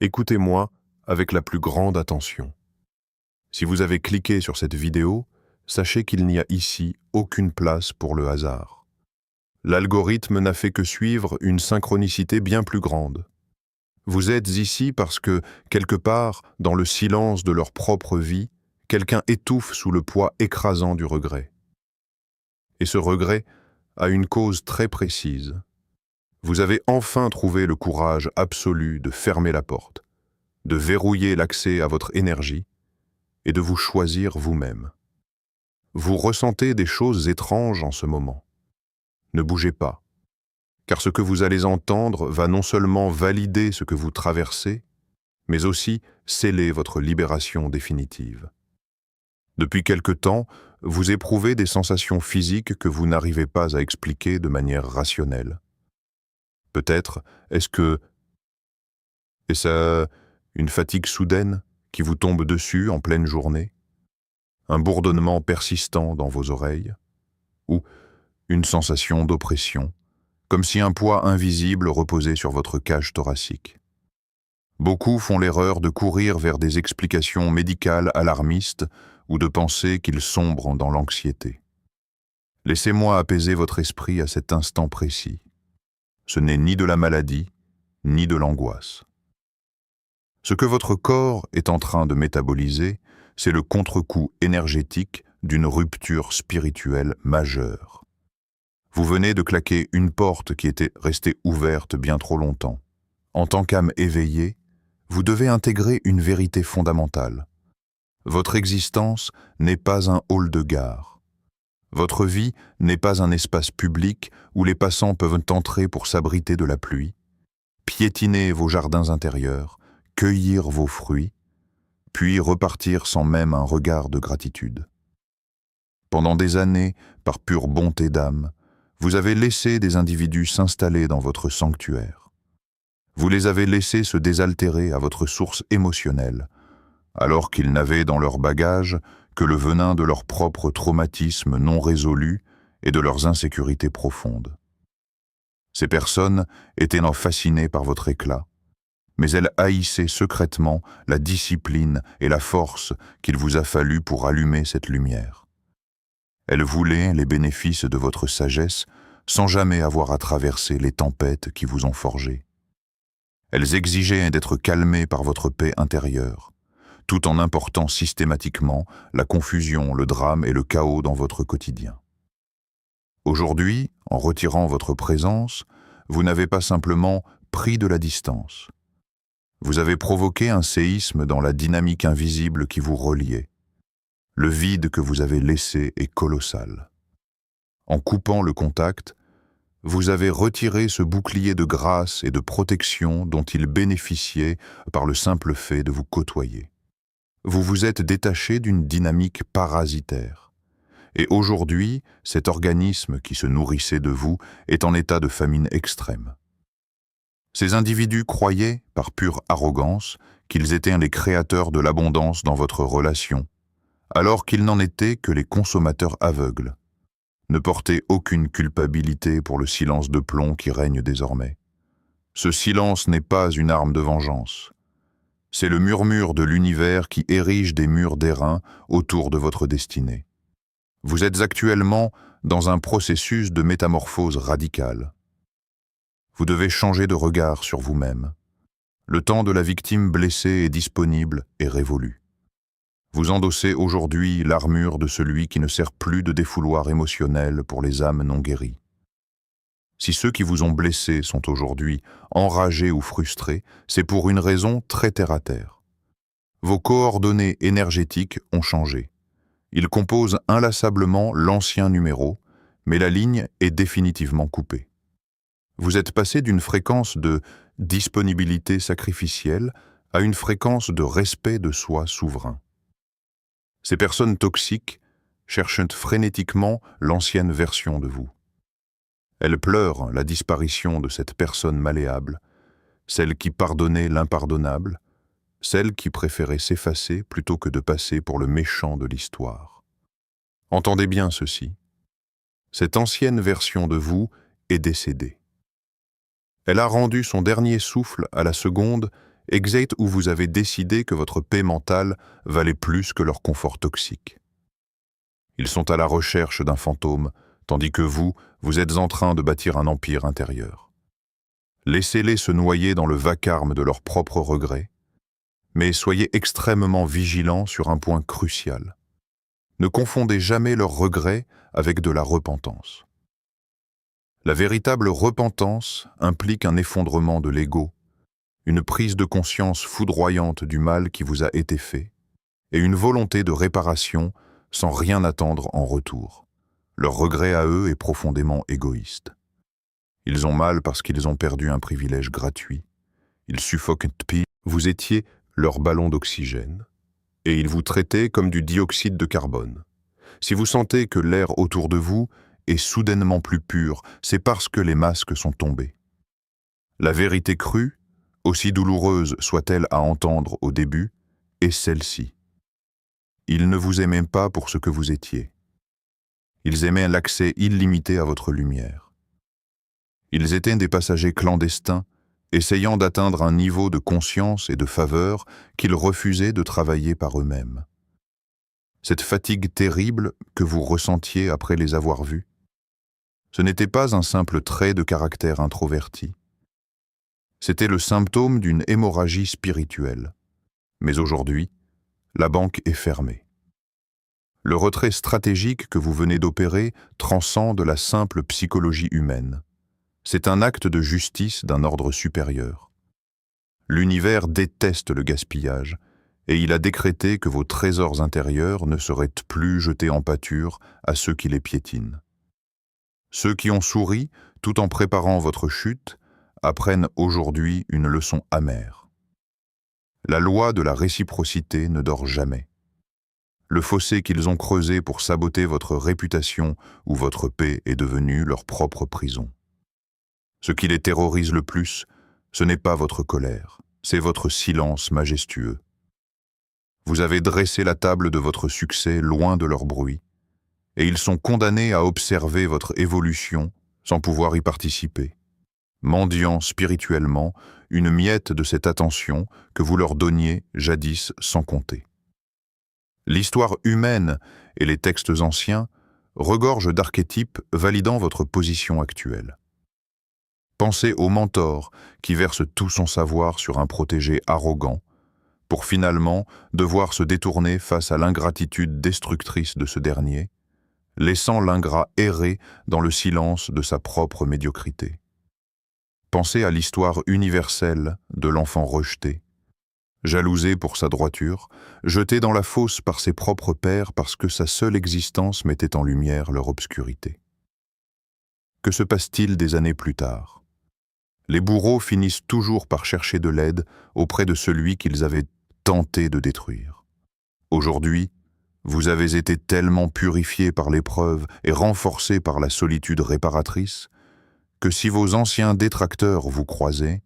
Écoutez-moi avec la plus grande attention. Si vous avez cliqué sur cette vidéo, sachez qu'il n'y a ici aucune place pour le hasard. L'algorithme n'a fait que suivre une synchronicité bien plus grande. Vous êtes ici parce que, quelque part, dans le silence de leur propre vie, quelqu'un étouffe sous le poids écrasant du regret. Et ce regret a une cause très précise. Vous avez enfin trouvé le courage absolu de fermer la porte, de verrouiller l'accès à votre énergie et de vous choisir vous-même. Vous ressentez des choses étranges en ce moment. Ne bougez pas, car ce que vous allez entendre va non seulement valider ce que vous traversez, mais aussi sceller votre libération définitive. Depuis quelque temps, vous éprouvez des sensations physiques que vous n'arrivez pas à expliquer de manière rationnelle. Peut-être est-ce une fatigue soudaine qui vous tombe dessus en pleine journée, un bourdonnement persistant dans vos oreilles, ou une sensation d'oppression, comme si un poids invisible reposait sur votre cage thoracique. Beaucoup font l'erreur de courir vers des explications médicales alarmistes ou de penser qu'ils sombrent dans l'anxiété. Laissez-moi apaiser votre esprit à cet instant précis. Ce n'est ni de la maladie, ni de l'angoisse. Ce que votre corps est en train de métaboliser, c'est le contre-coup énergétique d'une rupture spirituelle majeure. Vous venez de claquer une porte qui était restée ouverte bien trop longtemps. En tant qu'âme éveillée, vous devez intégrer une vérité fondamentale. Votre existence n'est pas un hall de gare. Votre vie n'est pas un espace public où les passants peuvent entrer pour s'abriter de la pluie, piétiner vos jardins intérieurs, cueillir vos fruits, puis repartir sans même un regard de gratitude. Pendant des années, par pure bonté d'âme, vous avez laissé des individus s'installer dans votre sanctuaire. Vous les avez laissés se désaltérer à votre source émotionnelle, alors qu'ils n'avaient dans leur bagage que le venin de leurs propres traumatismes non résolus et de leurs insécurités profondes. Ces personnes étaient fascinées par votre éclat, mais elles haïssaient secrètement la discipline et la force qu'il vous a fallu pour allumer cette lumière. Elles voulaient les bénéfices de votre sagesse sans jamais avoir à traverser les tempêtes qui vous ont forgé. Elles exigeaient d'être calmées par votre paix intérieure, tout en important systématiquement la confusion, le drame et le chaos dans votre quotidien. Aujourd'hui, en retirant votre présence, vous n'avez pas simplement pris de la distance. Vous avez provoqué un séisme dans la dynamique invisible qui vous reliait. Le vide que vous avez laissé est colossal. En coupant le contact, vous avez retiré ce bouclier de grâce et de protection dont il bénéficiait par le simple fait de vous côtoyer. Vous vous êtes détaché d'une dynamique parasitaire. Et aujourd'hui, cet organisme qui se nourrissait de vous est en état de famine extrême. Ces individus croyaient, par pure arrogance, qu'ils étaient les créateurs de l'abondance dans votre relation, alors qu'ils n'en étaient que les consommateurs aveugles. Ne portez aucune culpabilité pour le silence de plomb qui règne désormais. Ce silence n'est pas une arme de vengeance. C'est le murmure de l'univers qui érige des murs d'airain autour de votre destinée. Vous êtes actuellement dans un processus de métamorphose radicale. Vous devez changer de regard sur vous-même. Le temps de la victime blessée est disponible et révolu. Vous endossez aujourd'hui l'armure de celui qui ne sert plus de défouloir émotionnel pour les âmes non guéries. Si ceux qui vous ont blessé sont aujourd'hui enragés ou frustrés, c'est pour une raison très terre-à-terre. Vos coordonnées énergétiques ont changé. Ils composent inlassablement l'ancien numéro, mais la ligne est définitivement coupée. Vous êtes passé d'une fréquence de disponibilité sacrificielle à une fréquence de respect de soi souverain. Ces personnes toxiques cherchent frénétiquement l'ancienne version de vous. Elles pleurent la disparition de cette personne malléable, celle qui pardonnait l'impardonnable, celle qui préférait s'effacer plutôt que de passer pour le méchant de l'histoire. Entendez bien ceci. Cette ancienne version de vous est décédée. Elle a rendu son dernier souffle à la seconde Exit où vous avez décidé que votre paix mentale valait plus que leur confort toxique. Ils sont à la recherche d'un fantôme, tandis que vous êtes en train de bâtir un empire intérieur. Laissez-les se noyer dans le vacarme de leurs propres regrets, mais soyez extrêmement vigilants sur un point crucial. Ne confondez jamais leurs regrets avec de la repentance. La véritable repentance implique un effondrement de l'ego, une prise de conscience foudroyante du mal qui vous a été fait, et une volonté de réparation sans rien attendre en retour. Leur regret à eux est profondément égoïste. Ils ont mal parce qu'ils ont perdu un privilège gratuit. Ils suffoquent. Vous étiez leur ballon d'oxygène, et ils vous traitaient comme du dioxyde de carbone. Si vous sentez que l'air autour de vous est soudainement plus pur, c'est parce que les masques sont tombés. La vérité crue, aussi douloureuse soit-elle à entendre au début, est celle-ci. Ils ne vous aimaient pas pour ce que vous étiez. Ils aimaient l'accès illimité à votre lumière. Ils étaient des passagers clandestins, essayant d'atteindre un niveau de conscience et de faveur qu'ils refusaient de travailler par eux-mêmes. Cette fatigue terrible que vous ressentiez après les avoir vus, ce n'était pas un simple trait de caractère introverti. C'était le symptôme d'une hémorragie spirituelle. Mais aujourd'hui, la banque est fermée. Le retrait stratégique que vous venez d'opérer transcende la simple psychologie humaine. C'est un acte de justice d'un ordre supérieur. L'univers déteste le gaspillage, et il a décrété que vos trésors intérieurs ne seraient plus jetés en pâture à ceux qui les piétinent. Ceux qui ont souri, tout en préparant votre chute, apprennent aujourd'hui une leçon amère. La loi de la réciprocité ne dort jamais. Le fossé qu'ils ont creusé pour saboter votre réputation ou votre paix est devenu leur propre prison. Ce qui les terrorise le plus, ce n'est pas votre colère, c'est votre silence majestueux. Vous avez dressé la table de votre succès loin de leur bruit, et ils sont condamnés à observer votre évolution sans pouvoir y participer, mendiant spirituellement une miette de cette attention que vous leur donniez jadis sans compter. L'histoire humaine et les textes anciens regorgent d'archétypes validant votre position actuelle. Pensez au mentor qui verse tout son savoir sur un protégé arrogant, pour finalement devoir se détourner face à l'ingratitude destructrice de ce dernier, laissant l'ingrat errer dans le silence de sa propre médiocrité. Pensez à l'histoire universelle de l'enfant rejeté, jalousé pour sa droiture, jeté dans la fosse par ses propres pères parce que sa seule existence mettait en lumière leur obscurité. Que se passe-t-il des années plus tard? Les bourreaux finissent toujours par chercher de l'aide auprès de celui qu'ils avaient tenté de détruire. Aujourd'hui, vous avez été tellement purifié par l'épreuve et renforcé par la solitude réparatrice que si vos anciens détracteurs vous croisaient,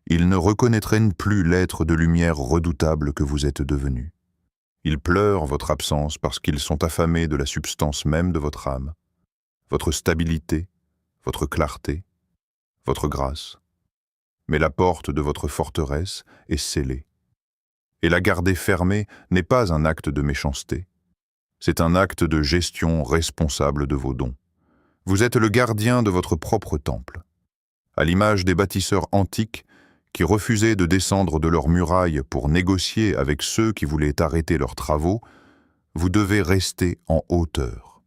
ils ne reconnaîtraient plus l'être de lumière redoutable que vous êtes devenu. Ils pleurent votre absence parce qu'ils sont affamés de la substance même de votre âme, votre stabilité, votre clarté, votre grâce. Mais la porte de votre forteresse est scellée. Et la garder fermée n'est pas un acte de méchanceté. C'est un acte de gestion responsable de vos dons. Vous êtes le gardien de votre propre temple. À l'image des bâtisseurs antiques qui refusaient de descendre de leurs murailles pour négocier avec ceux qui voulaient arrêter leurs travaux, vous devez rester en hauteur.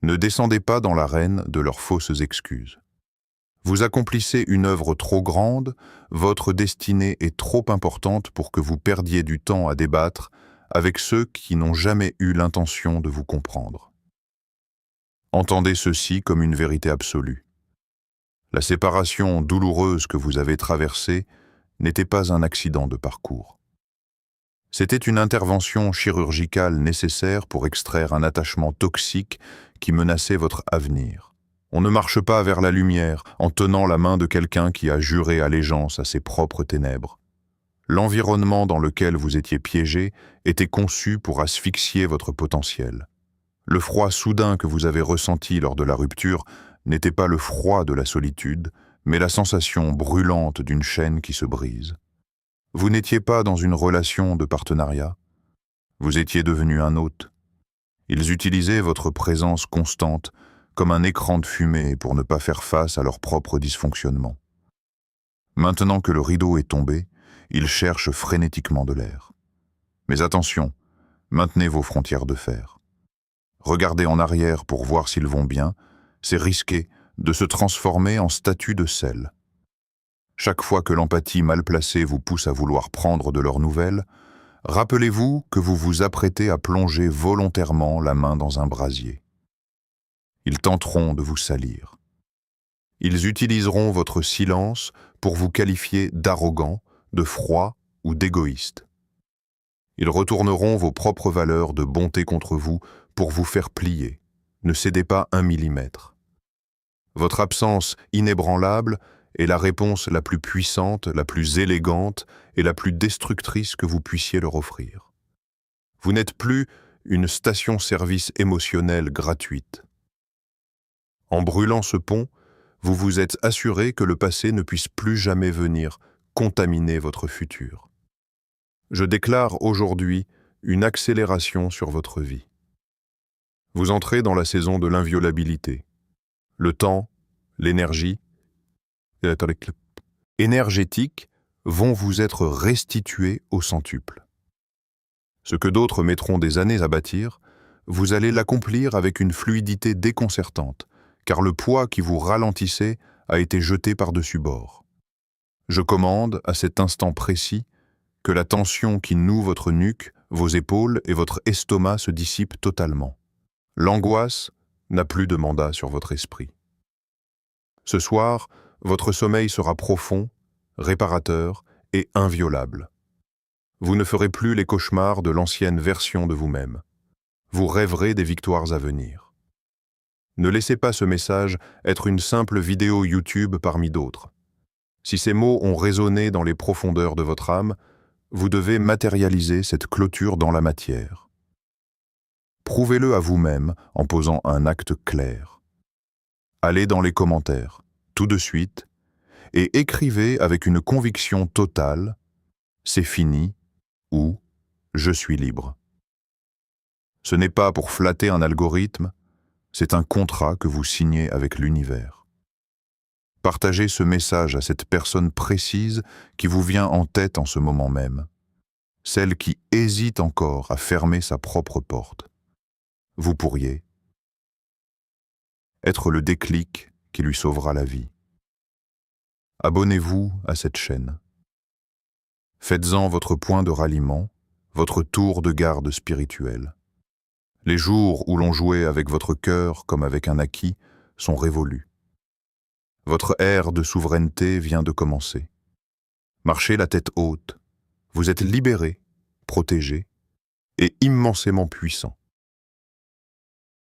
Ne descendez pas dans l'arène de leurs fausses excuses. Vous accomplissez une œuvre trop grande, votre destinée est trop importante pour que vous perdiez du temps à débattre avec ceux qui n'ont jamais eu l'intention de vous comprendre. Entendez ceci comme une vérité absolue. La séparation douloureuse que vous avez traversée n'était pas un accident de parcours. C'était une intervention chirurgicale nécessaire pour extraire un attachement toxique qui menaçait votre avenir. On ne marche pas vers la lumière en tenant la main de quelqu'un qui a juré allégeance à ses propres ténèbres. L'environnement dans lequel vous étiez piégé était conçu pour asphyxier votre potentiel. Le froid soudain que vous avez ressenti lors de la rupture n'était pas le froid de la solitude, mais la sensation brûlante d'une chaîne qui se brise. Vous n'étiez pas dans une relation de partenariat. Vous étiez devenu un hôte. Ils utilisaient votre présence constante comme un écran de fumée pour ne pas faire face à leur propre dysfonctionnement. Maintenant que le rideau est tombé, ils cherchent frénétiquement de l'air. Mais attention, maintenez vos frontières de fer. Regardez en arrière pour voir s'ils vont bien, c'est risqué de se transformer en statue de sel. Chaque fois que l'empathie mal placée vous pousse à vouloir prendre de leurs nouvelles, rappelez-vous que vous vous apprêtez à plonger volontairement la main dans un brasier. Ils tenteront de vous salir. Ils utiliseront votre silence pour vous qualifier d'arrogant, de froid ou d'égoïste. Ils retourneront vos propres valeurs de bonté contre vous pour vous faire plier. Ne cédez pas 1 millimètre. Votre absence inébranlable est la réponse la plus puissante, la plus élégante et la plus destructrice que vous puissiez leur offrir. Vous n'êtes plus une station-service émotionnelle gratuite. En brûlant ce pont, vous vous êtes assuré que le passé ne puisse plus jamais venir contaminer votre futur. Je déclare aujourd'hui une accélération sur votre vie. Vous entrez dans la saison de l'inviolabilité. Le temps, l'énergie énergétiques vont vous être restitués au centuple. Ce que d'autres mettront des années à bâtir, vous allez l'accomplir avec une fluidité déconcertante, car le poids qui vous ralentissait a été jeté par-dessus bord. Je commande, à cet instant précis, que la tension qui noue votre nuque, vos épaules et votre estomac se dissipe totalement. L'angoisse n'a plus de mandat sur votre esprit. Ce soir, votre sommeil sera profond, réparateur et inviolable. Vous ne ferez plus les cauchemars de l'ancienne version de vous-même. Vous rêverez des victoires à venir. Ne laissez pas ce message être une simple vidéo YouTube parmi d'autres. Si ces mots ont résonné dans les profondeurs de votre âme, vous devez matérialiser cette clôture dans la matière. Prouvez-le à vous-même en posant un acte clair. Allez dans les commentaires, tout de suite, et écrivez avec une conviction totale « c'est fini » ou « je suis libre ». Ce n'est pas pour flatter un algorithme, c'est un contrat que vous signez avec l'univers. Partagez ce message à cette personne précise qui vous vient en tête en ce moment même, celle qui hésite encore à fermer sa propre porte. Vous pourriez être le déclic qui lui sauvera la vie. Abonnez-vous à cette chaîne. Faites-en votre point de ralliement, votre tour de garde spirituel. Les jours où l'on jouait avec votre cœur comme avec un acquis sont révolus. Votre ère de souveraineté vient de commencer. Marchez la tête haute. Vous êtes libéré, protégé et immensément puissant.